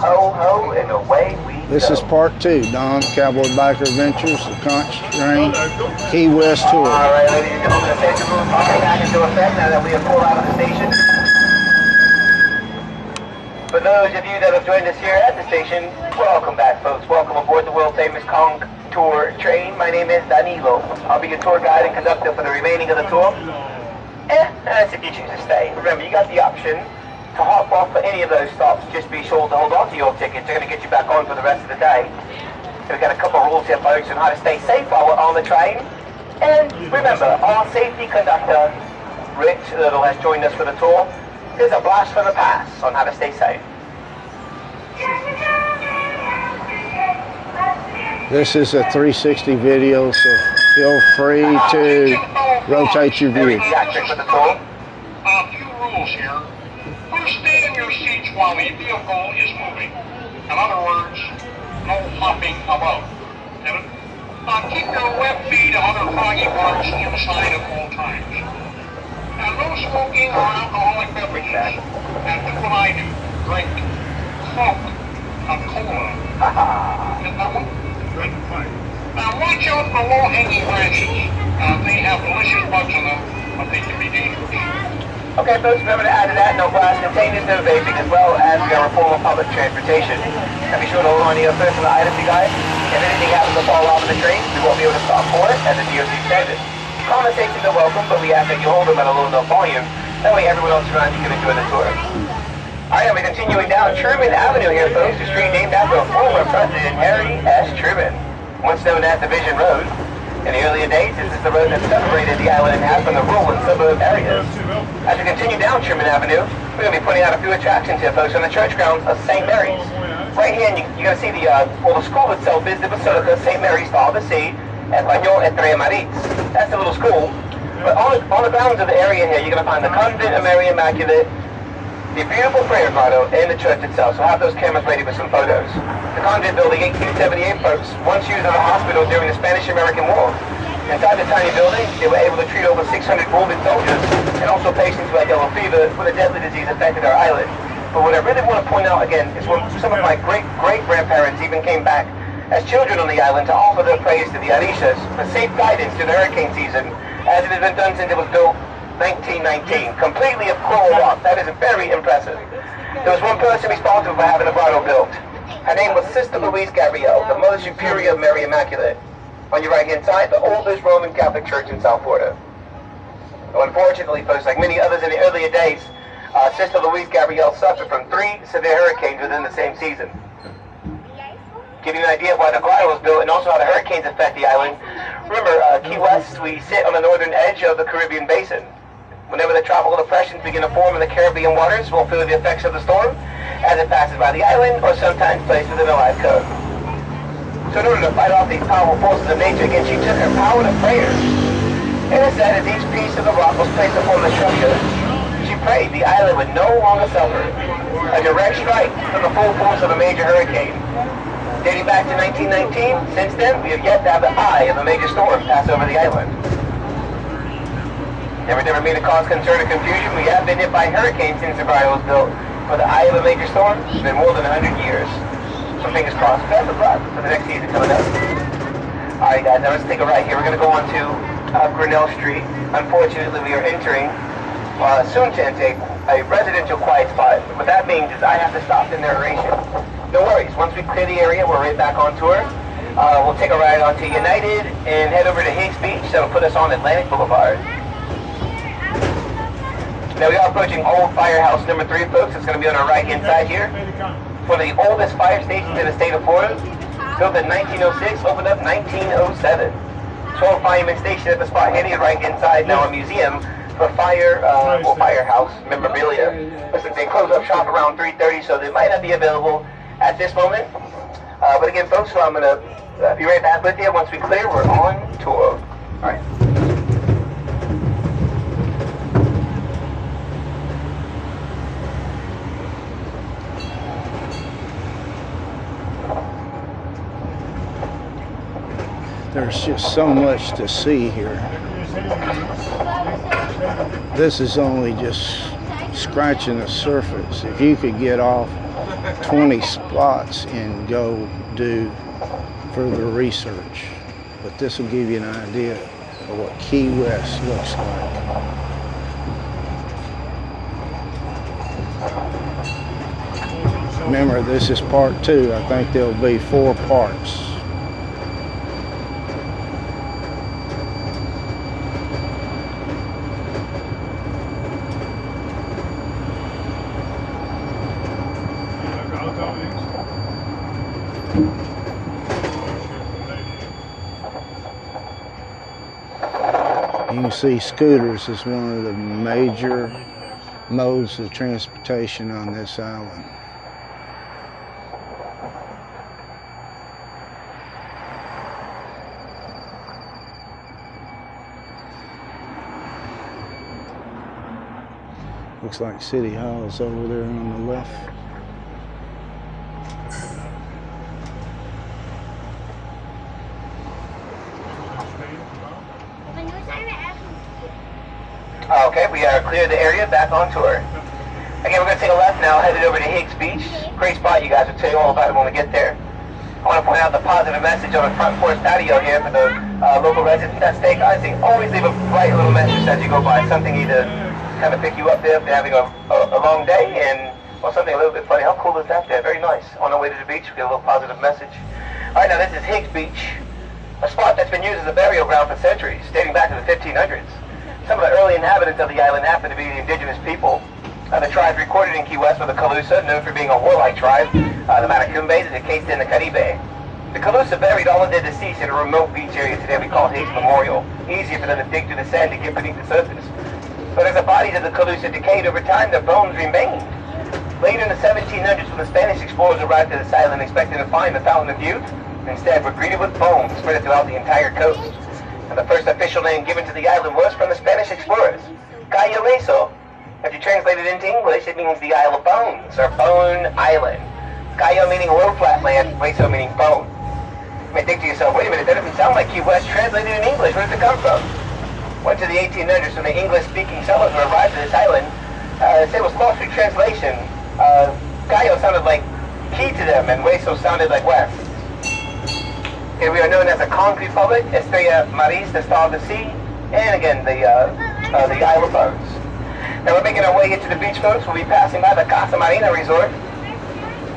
ho ho, and away we go. This is part 2, Don Cowboy Biker Adventures, the Conch Train, Key West Tour. All right, ladies and gentlemen, the safety rules are back into effect now that we have pulled out of the station. For those of you that have joined us here at the station, welcome back, folks. Welcome aboard the world-famous Conch Tour train. My name is Danilo. I'll be your tour guide and conductor for the remaining of the tour. That's if you choose to stay. Remember, you got the option to hop off for any of those stops. Just be sure to hold on to your tickets. They're going to get you back on for the rest of the day. So we've got a couple of rules here, folks, on how to stay safe while we're on the train. And remember, our safety conductor, Rich Little, has joined us for the tour. Here's a blast from the past on how to stay safe. This is a 360 video, so feel free to rotate your view. A few rules here. First, stay in your seats while the vehicle is moving. In other words, no hopping about. And keep your wet feet and other foggy parts inside at all times. And no smoking or alcoholic beverages. And do what I do. Drink Coke and cola. Get that one? Good. Fine. Now watch out for low-hanging branches. They have delicious bugs in them, but they can be dangerous. Okay, folks, remember to add to that, no glass containers, no vaping, as well as we are a form of public transportation. And be sure to hold on to your personal items, you guys. If anything happens to fall off of the train, we won't be able to stop for it as a DOT standard. Conversations are welcome, but we ask that you hold them at a low enough volume. That way everyone else around you can enjoy the tour. Alright, we're continuing down Truman Avenue here, folks, a street named after former President Harry S. Truman, once known as Division Road. In the earlier days, this is the road that separated the island in half from the rural and suburb areas. As we continue down Truman Avenue, we're going to be pointing out a few attractions here, folks, on the church grounds of St. Mary's. Right here, you're going to see the school itself is the Basilica St. Mary's Star of the Sea, Español Entre Marites. That's the little school. But on the grounds of the area here, you're going to find the Convent of Mary Immaculate, the beautiful prayer grotto, and the church itself. So have those cameras ready for some photos. The convent building, 1878, folks, once used as a hospital during the Spanish-American War. Inside the tiny building, they were able to treat over 600 wounded soldiers and also patients who had yellow fever when a deadly disease affected our island. But what I really want to point out again is when some of my great-great-grandparents even came back as children on the island to offer their praise to the Arishas for safe guidance through the hurricane season, as it has been done since it was built 1919, completely of coral rock. That is very impressive. There was one person responsible for having the grotto built. Her name was Sister Louise Gabrielle, the Mother Superior of Mary Immaculate. On your right-hand side, the oldest Roman Catholic church in South Florida. So unfortunately, folks, like many others in the earlier days, Sister Louise Gabrielle suffered from 3 severe hurricanes within the same season. Give you an idea of why the grotto was built and also how the hurricanes affect the island. Remember, Key West, we sit on the northern edge of the Caribbean basin. Whenever the tropical depressions begin to form in the Caribbean waters, we'll feel the effects of the storm as it passes by the island or sometimes placed within a live cove. So in order to fight off these powerful forces of nature, again, she took her power to prayer. And it said as each piece of the rock was placed upon the structure, she prayed the island would no longer suffer a direct strike from the full force of a major hurricane. Dating back to 1919, since then, we have yet to have the eye of a major storm pass over the island. Never mean to cause concern or confusion. We have been hit by hurricanes since the grotto was built. But the eye of a major storm has been more than 100 years. So fingers crossed. Best of luck for the next season coming up. Alright guys, now let's take a right here. We're going to go on to Grinnell Street. Unfortunately, we are entering, soon to enter a residential quiet spot. What that means is I have to stop the narration. No worries. Once we clear the area, we're right back on tour. We'll take a ride onto United and head over to Higgs Beach. That'll put us on Atlantic Boulevard. Now we are approaching Old Firehouse number 3, folks. It's going to be on our right-hand side here. It's one of the oldest fire stations in the state of Florida. Built in 1906, opened up 1907. 12 fireman station at the spot here on your right-hand side. Now a museum for firehouse memorabilia. Listen, they close up shop around 3:30, so they might not be available at this moment. But again, folks, so I'm going to be right back with you. Once we clear, we're on tour. All right. There's just so much to see here. This is only just scratching the surface. If you could get off 20 spots and go do further research. But this will give you an idea of what Key West looks like. Remember, this is part 2. I think there'll be 4 parts. You can see scooters is one of the major modes of transportation on this island. Looks like City Hall is over there on the left. Okay, we are cleared the area, back on tour. Again, we're going to take a left now, headed over to Higgs Beach. Great spot, you guys will tell you all about it when we get there. I want to point out the positive message on the front porch patio here for the local residents that stay. I think always leave a bright little message as you go by, something either kind of pick you up there if they're having a long day, or something a little bit funny. How cool is that there? Very nice. On our way to the beach, we get a little positive message. All right, now this is Higgs Beach, a spot that's been used as a burial ground for centuries, dating back to the 1500s. Some of the early inhabitants of the island happen to be the indigenous people. The tribes recorded in Key West were the Calusa, known for being a warlike tribe. The Matacumbes is encased in the Caribe. The Calusa buried all of their deceased in a remote beach area today we call Higgs Memorial. Easier for them to dig through the sand to get beneath the surface. But as the bodies of the Calusa decayed over time, their bones remained. Later in the 1700s, when the Spanish explorers arrived at this island expecting to find the Fountain of Youth, instead were greeted with bones spread throughout the entire coast. And the first official name given to the island was from the Spanish explorers, Cayo Hueso. If you translate it into English, it means the Isle of Bones, or Bone Island. Cayo meaning low flat land, Hueso meaning bone. You may think to yourself, wait a minute, that doesn't sound like Key West translated in English. Where does it come from? Went to the 1800s when the English-speaking settlers who arrived at this island. It was lost through translation. Cayo sounded like key to them, and Hueso sounded like west. Here we are known as the Conch Republic, Estrella Maris, the Star of the Sea, and again, the Isle of Bones. Now we're making our way into the beach, folks. We'll be passing by the Casa Marina Resort.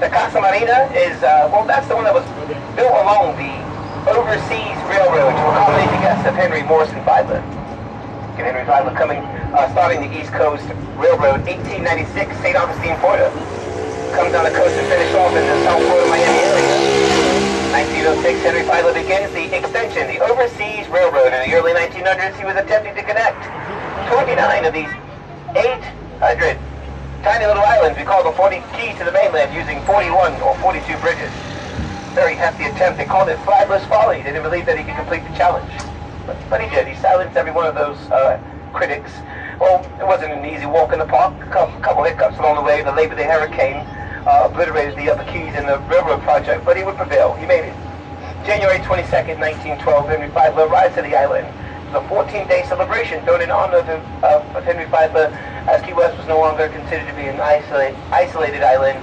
The Casa Marina is, well, that's the one that was built along the overseas railroad to accommodate the guests of Henry Morrison Fiedler. Again, Henry Fiedler coming, starting the East Coast Railroad, 1896, St. Augustine, Florida. Comes down the coast and finished off in the South Florida, Miami area. 1906, Henry Fiedler begins the extension, the Overseas Railroad. In the early 1900s, he was attempting to connect 29 of these 800 tiny little islands we call the 40 keys to the mainland using 41 or 42 bridges. Very hefty attempt. They called it Fiedler's Folly. They didn't believe that he could complete the challenge. But he did. He silenced every one of those critics. Well, it wasn't an easy walk in the park. A couple hiccups along the way. The Labor Day hurricane obliterated the upper keys in the railroad project, but he would prevail. He made it. January 22nd, 1912, Henry Fiedler arrived to the island. It was a 14-day celebration thrown in honor of Henry Fiedler, as Key West was no longer considered to be an isolated island,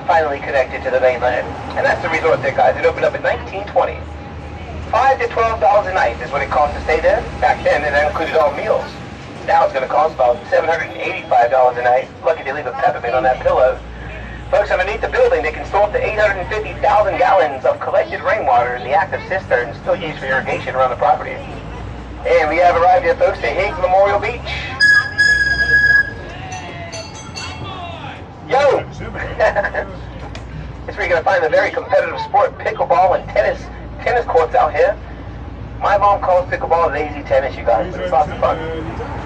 finally connected to the mainland. And that's the resort there, guys. It opened up in 1920. $5 to $12 a night is what it cost to stay there. Back then, and that included all meals. Now it's going to cost about $785 a night. Lucky they leave a peppermint on that pillow. Folks, underneath the building, they can store up to 850,000 gallons of collected rainwater in the active cistern still used for irrigation around the property. And we have arrived here, folks, at Higgs Memorial Beach. Yo! It's where you're going to find the very competitive sport, pickleball and tennis courts out here. My mom calls pickleball lazy tennis, you guys, but it's lots of fun.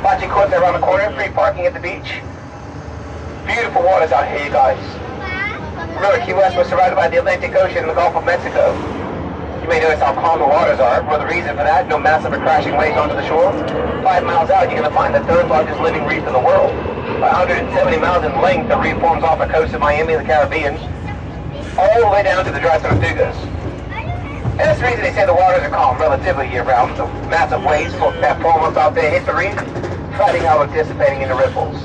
Bocce courts are around the corner, free parking at the beach. Beautiful waters out here, you guys. Remember, Key West was surrounded by the Atlantic Ocean and the Gulf of Mexico. You may notice how calm the waters are. Well, the reason for that, no massive or crashing waves onto the shore. 5 miles out, you're going to find the third largest living reef in the world. 170 miles in length, the reef forms off the coast of Miami and the Caribbean, all the way down to the dry Tortugas. And that's the reason they say the waters are calm relatively year-round. The massive waves that form up out there hit the reef, fighting out or dissipating into ripples.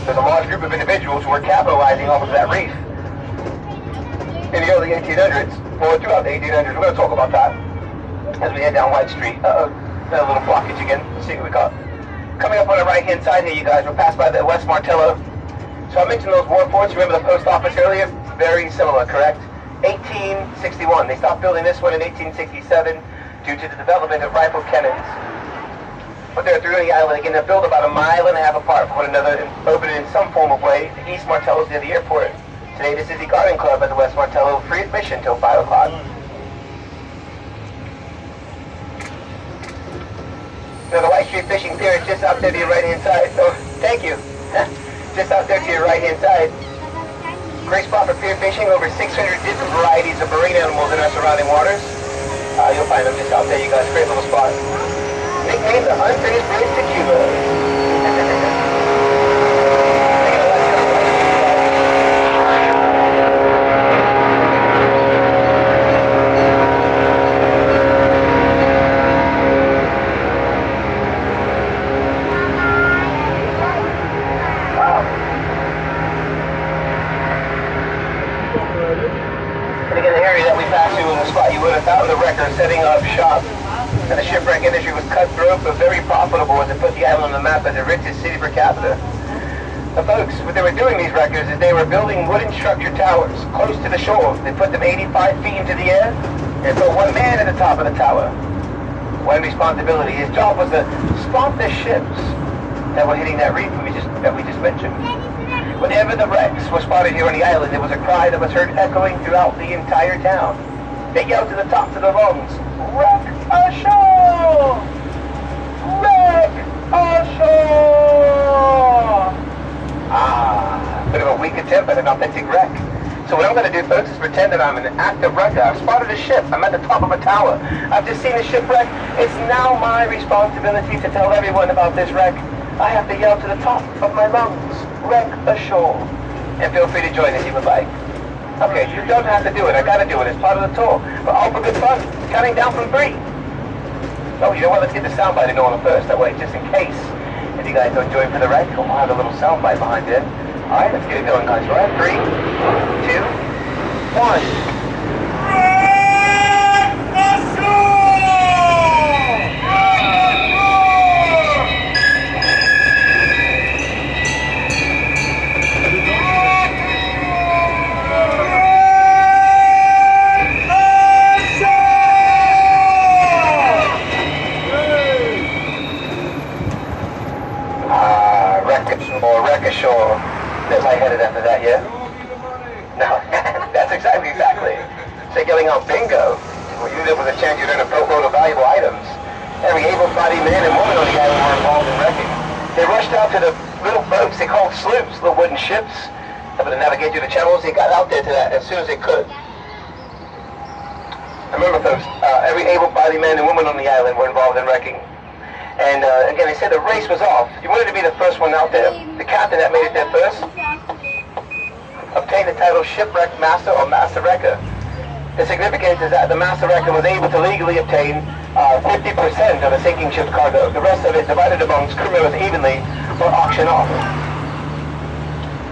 There's a large group of individuals who were capitalizing off of that reef in the early 1800s, or throughout the 1800s. We're going to talk about that as we head down White Street. Uh-oh, got a little blockage again. Let's see what we got. Coming up on the right-hand side here, you guys, we're passed by the West Martello. So I mentioned those war forts. Remember the post office earlier? Very similar, correct? 1861. They stopped building this one in 1867 due to the development of rifle cannons. But they're through the island again. They're built about a mile and a half apart from one another and open in some form of way. The East Martello is near the airport. Today this is the garden club at the West Martello. Free admission till 5 o'clock. Now the White Street Fishing Pier is just out there to your right-hand side. Oh, thank you. Just out there to your right-hand side. Great spot for pier fishing, over 600 different varieties of marine animals in our surrounding waters. You'll find them just out there, you guys. Great little spot. Nicknamed the Unfinished Bridge to Cuba. Setting up shop, and the shipwreck industry was cutthroat but very profitable as it put the island on the map as the richest city per capita. The folks, what they were doing these wreckers is they were building wooden structure towers close to the shore. They put them 85 feet into the air and put one man at the top of the tower. One responsibility. His job was to spot the ships that were hitting that reef that we just mentioned. Whenever the wrecks were spotted here on the island, there was a cry that was heard echoing throughout the entire town. They yelled to the tops of their lungs, "Wreck ashore! Wreck ashore!" Bit of a weak attempt at an authentic wreck. So what I'm going to do, folks, is pretend that I'm an active wrecker. I've spotted a ship. I'm at the top of a tower. I've just seen a shipwreck. It's now my responsibility to tell everyone about this wreck. I have to yell to the top of my lungs, "Wreck ashore!" And feel free to join if you would like. Okay, you don't have to do it. I gotta do it. It's part of the tour. But all for good fun. Counting down from 3. Oh, you know what? Let's get the soundbite going first. That way, just in case, if you guys don't join for the wreck, we'll have a little soundbite behind it. All right, let's get it going, guys. All right, 3, 2, 1. Ashore. Bit lightheaded after that, yeah? No, that's exactly. It's like yelling out bingo. Well, you there was a chance you'd earn a boatload of valuable items. Every able-bodied man and woman on the island were involved in wrecking. They rushed out to the little boats they called sloops, little wooden ships, able to navigate through the channels. They got out there to that as soon as they could. Remember, folks, every able-bodied man and woman on the island were involved in wrecking. And again, they said the race was off. You wanted to be the first one out there. The captain that made it there first obtained the title Shipwreck Master or Master Wrecker. The significance is that the Master Wrecker was able to legally obtain 50% of the sinking ship's cargo. The rest of it divided amongst crew members evenly or auctioned off.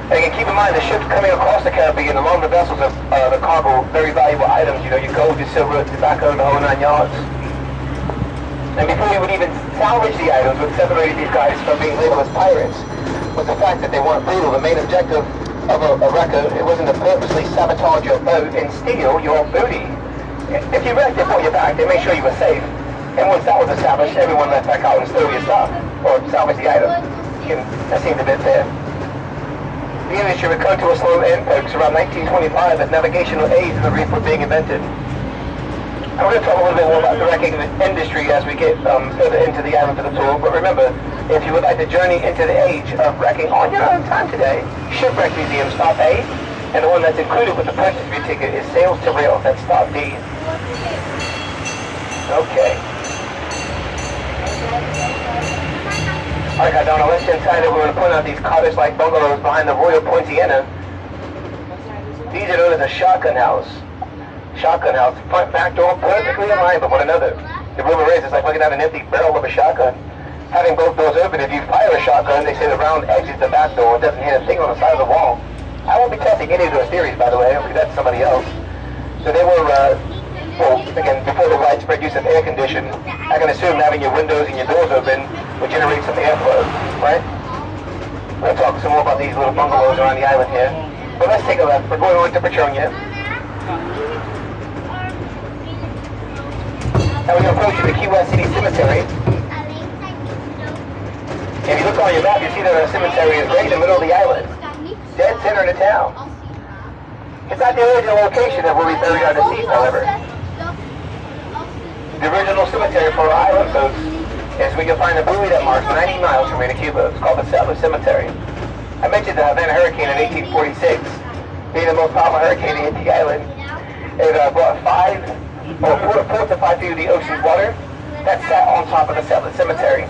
And again, keep in mind, the ships coming across the Caribbean along the vessels of the cargo, very valuable items. You know, your gold, your silver, tobacco, the whole 9 yards. And before you would even salvage the items, what separated these guys from being labeled as pirates was the fact that they weren't brutal. The main objective of a wrecker, it wasn't to purposely sabotage your boat and steal your booty. If you wrecked, they brought you back, they made sure you were safe. And once that was established, everyone left back out and stole your stuff, or salvage the items. That seemed a bit fair. The industry would come to a slow end, folks, around 1925 as navigational aids in the reef were being invented. I'm going to talk a little bit more about the wrecking industry as we get further into the island of the tour. But remember, if you would like to journey into the age of wrecking on your own time today, Shipwreck Museum Stop A, and the one that's included with the purchase of your ticket is Sails to Rail. That's Stop D. Okay. Alright guys, on the left-hand side we're going to point out these cottage-like bungalows behind the Royal Poinciana. These are known as a shotgun house. Shotgun house, front back door perfectly in line with one another. The rumor is it's like looking at an empty barrel of a shotgun. having both doors open, if you fire a shotgun, they say the round exits the back door and doesn't hit a thing on the side of the wall. I won't be testing any of those theories, by the way. I'll leave that to somebody else. So they were, well, again, before the widespread use of air conditioning, I can assume having your windows and your doors open would generate some airflow, right? We'll talk some more about these little bungalows around the island here. But let's take a left. We're going on to Petronia. Now we're approaching the Key West City Cemetery. If you look on your map, you see that our cemetery is right in the middle of the island. Dead center of the town. It's not the original location of where we buried our deceased, however. The original cemetery for our island folks is where you'll find a buoy that marks 90 miles from here to Cuba. It's called the Sabre Cemetery. I mentioned the Havana hurricane in 1846, being the most powerful hurricane to hit the island. It brought 4 to 5 feet of the ocean's water that sat on top of the Sabre Cemetery.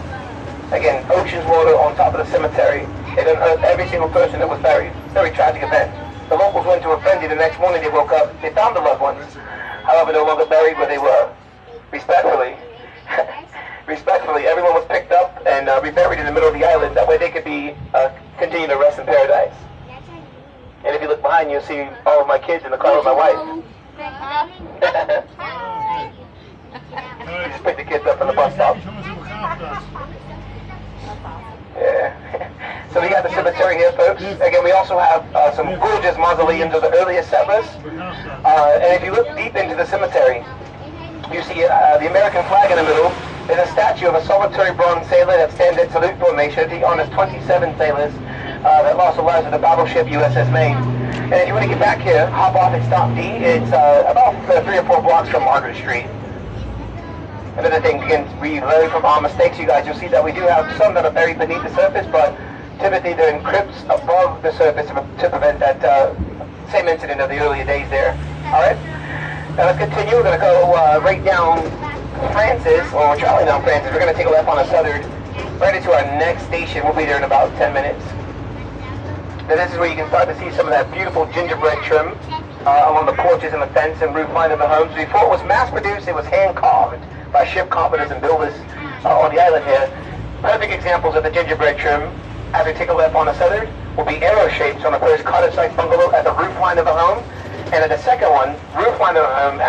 Again, ocean's water on top of the cemetery. It unearthed every single person that was buried. Very tragic event. The locals went to a frenzy. The next morning they woke up. They found the loved ones. However, no longer buried where they were. Respectfully, everyone was picked up and reburied in the middle of the island. That way they could be continue to rest in paradise. And if you look behind, you'll see all of my kids in the car with my wife. You just picked the kids up from the bus stop. Yeah. So we got the cemetery here, folks. Again, we also have some gorgeous mausoleums of the earliest settlers. And if you look deep into the cemetery, you see the American flag in the middle. There's a statue of a solitary bronze sailor that stands at salute formation. He honors 27 sailors that lost their lives with the battleship USS Maine. And if you want to get back here, hop off at Stop D. It's about 3 or 4 blocks from Margaret Street. Another thing, again, we learn from our mistakes, you guys. You'll see that we do have some that are buried beneath the surface, but typically they're in crypts above the surface to prevent that same incident of the earlier days there. All right? Now let's continue. We're going to go right down Francis, or we're traveling down Francis. We're going to take a left on a Southern right into our next station. We'll be there in about 10 minutes. Now this is where you can start to see some of that beautiful gingerbread trim along the porches and the fence and roof line of the homes. Before it was mass-produced, it was hand-carved by ship carpenters and builders on the island here. Perfect examples of the gingerbread trim, as we take a left on the Southern, will be arrow shapes on the first cottage-like bungalow at the roof line of the home, and at the second one, roof line of the home